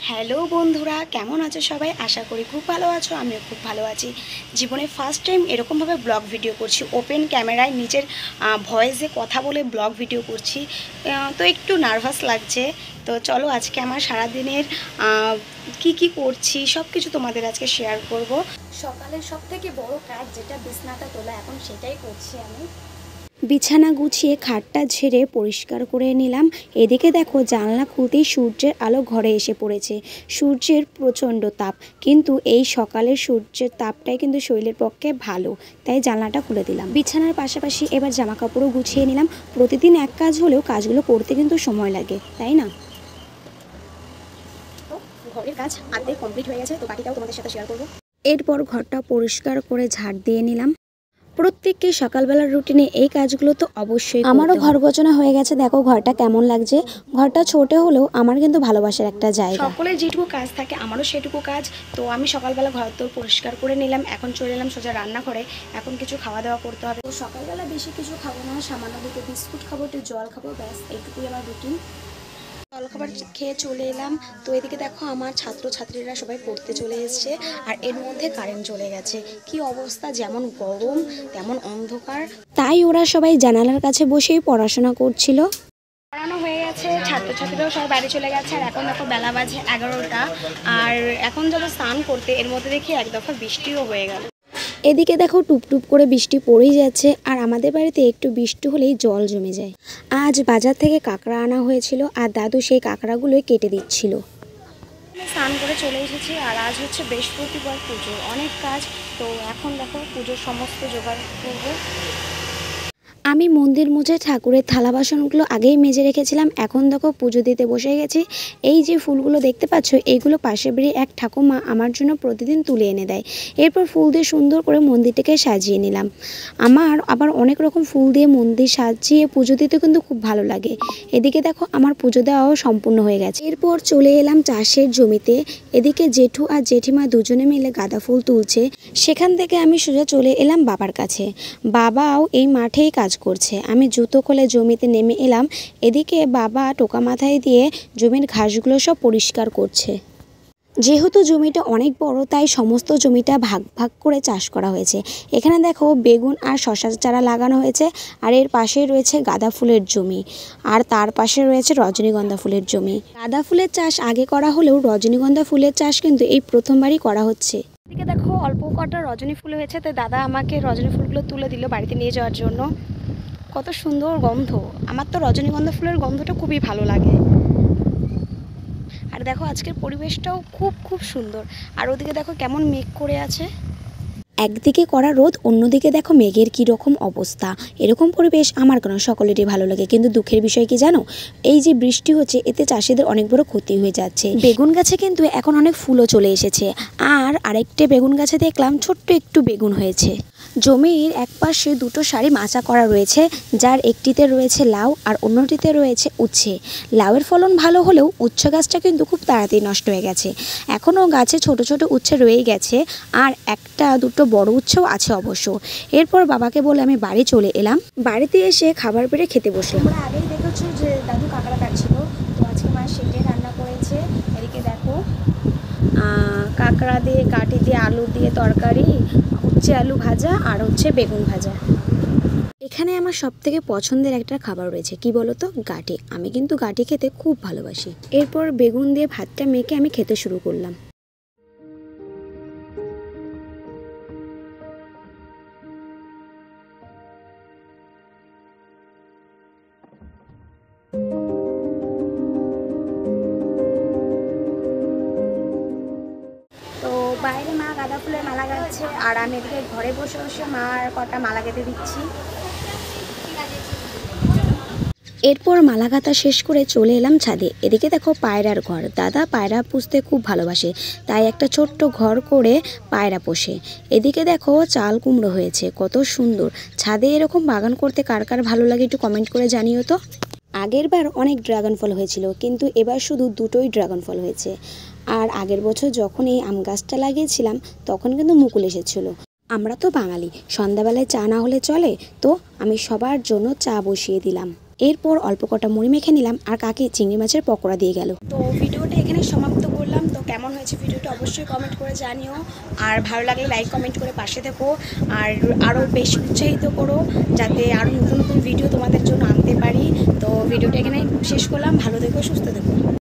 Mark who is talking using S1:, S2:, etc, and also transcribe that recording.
S1: Hello বন্ধুরা, কেমন আছো সবাই? আশা করি খুব ভালো আছো। আমিও খুব ভালো আছি। জীবনে ফার্স্ট টাইম এরকমভাবে ব্লগ ভিডিও করছি, ওপেন ক্যামেরায় নিজের ভয়েসে কথা বলে ব্লগ ভিডিও করছি। তো একটু নার্ভাস লাগছে। তো চলো আজকে আমার সারাদিনের কি করছি সব কিছু তোমাদের আজকে শেয়ার করব। সকালের সবথেকে বড় কাজ যেটা বিছানাটা তোলা, এখন সেটাই করছি আমি। বিছানা গুছিয়ে খাটটা ঝেড়ে পরিষ্কার করে নিলাম। এদিকে দেখো, জানলা খুলতেই সূর্যের আলো ঘরে এসে পড়েছে। সূর্যের প্রচণ্ড তাপ, কিন্তু এই সকালের সূর্যের তাপটাই কিন্তু শরীরের পক্ষে ভালো, তাই জানলাটা খুলে দিলাম। বিছানার পাশাপাশি এবার জামা কাপড়ও গুছিয়ে নিলাম। প্রতিদিন এক কাজ হলেও কাজগুলো করতে কিন্তু সময় লাগে, তাই না? ঘরের কাজ আর্ধেক কমপ্লিট হয়ে গেছে, তো বাকিটাও তোমাদের সাথে শেয়ার করবো। এরপর ঘরটা পরিষ্কার করে ঝাড় দিয়ে নিলাম। প্রত্যেককে সকালবেলার রুটিনে এই কাজগুলো তো অবশ্যই। আমারও ঘর গোছানো হয়ে গেছে। দেখো ঘরটা কেমন লাগছে। ঘরটা ছোট হলেও আমার কিন্তু ভালোবাসার একটা জায়গা। সকলের যেটুকু কাজ থাকে আমারও সেটুকু কাজ। তো আমি সকালবেলা ঘর তো পরিষ্কার করে নিলাম। এখন চলে এলাম সোজা রান্নাঘরে। এখন কিছু খাওয়া দাওয়া করতে হবে। তো সকালবেলা বেশি কিছু খাবো না, সামান্য দুটো বিস্কুট খাবো, একটু জল খাবো, ব্যাস এইটুকুই আমার রুটিন। জলখাবার খেয়ে চলে এলাম। তো এদিকে দেখো, আমার ছাত্রছাত্রীরা সবাই পড়তে চলে এসছে, আর এর মধ্যে কারেন্ট চলে গেছে। কি অবস্থা, যেমন গরম তেমন অন্ধকার। তাই ওরা সবাই জানালার কাছে বসেই পড়াশোনা করছিল। পড়ানো হয়ে গেছে, ছাত্রছাত্রীরাও সবাই বাড়ি চলে গেছে। আর এখন দেখো বেলা বাজে 11টা। আর এখন যাবো স্নান করতে, এর মধ্যে দেখি এক দফা বৃষ্টিও হয়ে গেল। এদিকে দেখো টুপটুপ করে বৃষ্টি পড়েই যাচ্ছে, আর আমাদের বাড়িতে একটু বৃষ্টি হলেই জল জমে যায়। আজ বাজার থেকে কাঁকড়া আনা হয়েছিল, আর দাদু সেই কাঁকড়াগুলোই কেটে দিচ্ছিল। স্নান করে চলে এসেছি, আর আজ হচ্ছে বৃহস্পতিবার, পুজো, অনেক কাজ। তো এখন দেখো পুজোর সমস্ত জোগাড় করবো। আমি মন্দির মুছে ঠাকুরের থালা বাসনগুলো আগেই মেজে রেখেছিলাম। এখন দেখো পুজো দিতে বসে গেছি। এই যে ফুলগুলো দেখতে পাচ্ছ, এইগুলো পাশের বাড়ি এক ঠাকুমা আমার জন্য প্রতিদিন তুলে এনে দেয়। এরপর ফুল দিয়ে সুন্দর করে মন্দিরটাকে সাজিয়ে নিলাম। আমার আবার অনেক রকম ফুল দিয়ে মন্দির সাজিয়ে পুজো দিতে কিন্তু খুব ভালো লাগে। এদিকে দেখো আমার পুজো দেওয়াও সম্পূর্ণ হয়ে গেছে। এরপর চলে এলাম চাষের জমিতে। এদিকে জেঠু আর জেঠিমা দুজনে মিলে গাঁদা ফুল তুলছে। সেখান থেকে আমি সোজা চলে এলাম বাবার কাছে। বাবাও এই মাঠেই কাজ করছে। আমি জুতো খুলে জমিতে নেমে এলাম। এদিকে বাবা টোকা মাথায় দিয়ে জমির ঘাসগুলো সব পরিষ্কার করছে। যেহেতু জমিটা অনেক বড়, তাই সমস্ত জমিটা ভাগ ভাগ করে চাষ করা হয়েছে। এখানে দেখো বেগুন আর শশার চারা লাগানো হয়েছে, আর এর পাশে রয়েছে গাঁদা ফুলের জমি, আর তার পাশে রয়েছে রজনীগন্ধা ফুলের জমি। গাঁদা ফুলের চাষ আগে করা হলেও রজনীগন্ধা ফুলের চাষ কিন্তু এই প্রথমবারই করা হচ্ছে। এদিকে দেখো অল্প কটা রজনী ফুল হয়েছে, তাই দাদা আমাকে রজনী ফুলগুলো তুলে দিল বাড়িতে নিয়ে যাওয়ার জন্য। কত সুন্দর গন্ধ, আমার তো রজনীগন্ধা ফুলের গন্ধটা খুবই ভালো লাগে। আর দেখো আজকের পরিবেশটাও খুব সুন্দর। আর ওদিকে দেখো কেমন মেঘ করে আছে। একদিকে করা রোদ, অন্যদিকে দেখো মেঘের কি রকম অবস্থা। এরকম পরিবেশ আমার কেন, সকলেরই ভালো লাগে। কিন্তু দুঃখের বিষয় কি জানো, এই যে বৃষ্টি হচ্ছে, এতে চাষিদের অনেক বড় ক্ষতি হয়ে যাচ্ছে। বেগুন গাছে কিন্তু এখন অনেক ফুলও চলে এসেছে, আর আরেকটা বেগুন গাছে দেখলাম ছোট্ট একটু বেগুন হয়েছে। জমির এক পাশে দুটো সারি মাচা করা রয়েছে, যার একটিতে রয়েছে লাউ আর অন্যটিতে রয়েছে উচ্ছে। লাউয়ের ফলন ভালো হলেও উচ্ছে গাছটা কিন্তু খুব তাড়াতাড়ি নষ্ট হয়ে গেছে। এখনও গাছে ছোট ছোট উচ্ছে রয়েই গেছে, আর একটা দুটো বড় উচ্ছেও আছে অবশ্য। এরপর বাবাকে বলে আমি বাড়ি চলে এলাম। বাড়িতে এসে খাবার বেড়ে খেতে বসলাম। আমরা আগেই দেখেছি যে দাদু কাঁকড়া কাটছিল, তো আজকে মা সেটাই রান্না করেছে। এদিকে দেখো কাঁকড়া দিয়ে, কাঠি দিয়ে, আলু দিয়ে তরকারি, উচ্ছে আলু ভাজা, আর হচ্ছে বেগুন ভাজা। এখানে আমার সবথেকে পছন্দের একটা খাবার রয়েছে, কি বলতো, গাঁটি। আমি কিন্তু গাঁটি খেতে খুব ভালোবাসি। এরপর বেগুন দিয়ে ভাতটা মেখে আমি খেতে শুরু করলাম। তো বাইরে মা গাঁদা ফুলের মালা গাচ্ছে, আর আমি এদিকে ঘরে বসে বসে মার কটা মালা গেঁথে দিচ্ছি। এরপর মালা গাঁথা শেষ করে চলে এলাম ছাদে। এদিকে দেখো পায়রার ঘর। দাদা পায়রা পুষতে খুব ভালোবাসে, তাই একটা ছোট্ট ঘর করে পায়রা পোষে। এদিকে দেখো চাল কুমড়ো হয়েছে, কত সুন্দর। ছাদে এরকম বাগান করতে কার কার ভালো লাগে একটু কমেন্ট করে জানিও তো। আগের বার অনেক ড্রাগন ফল হয়েছিল, কিন্তু এবার শুধু দুটোই ড্রাগন ফল হয়েছে। আর আগের বছর যখন এই আম গাছটা লাগিয়েছিলাম, তখন কিন্তু মুকুল এসেছিল। আমরা তো বাঙালি, সন্ধ্যাবেলায় চা না হলে চলে, তো আমি সবার জন্য চা বসিয়ে দিলাম। এরপর অল্প কটা মুড়ি মেখে নিলাম আর কাকি চিংড়ি মাছের পকোড়া দিয়ে গেল। তো ভিডিওটা এখানে সমাপ্ত করলাম। তো কেমন হয়েছে ভিডিওটা অবশ্যই কমেন্ট করে জানিও, আর ভালো লাগলে লাইক কমেন্ট করে পাশে থেকো, আর আরও বেশি উৎসাহিত করো যাতে আরও নতুন নতুন ভিডিও তোমাদের জন্য আনতে পারি। তো ভিডিওটা এখানে শেষ করলাম। ভালো থেকো, সুস্থ থেকো।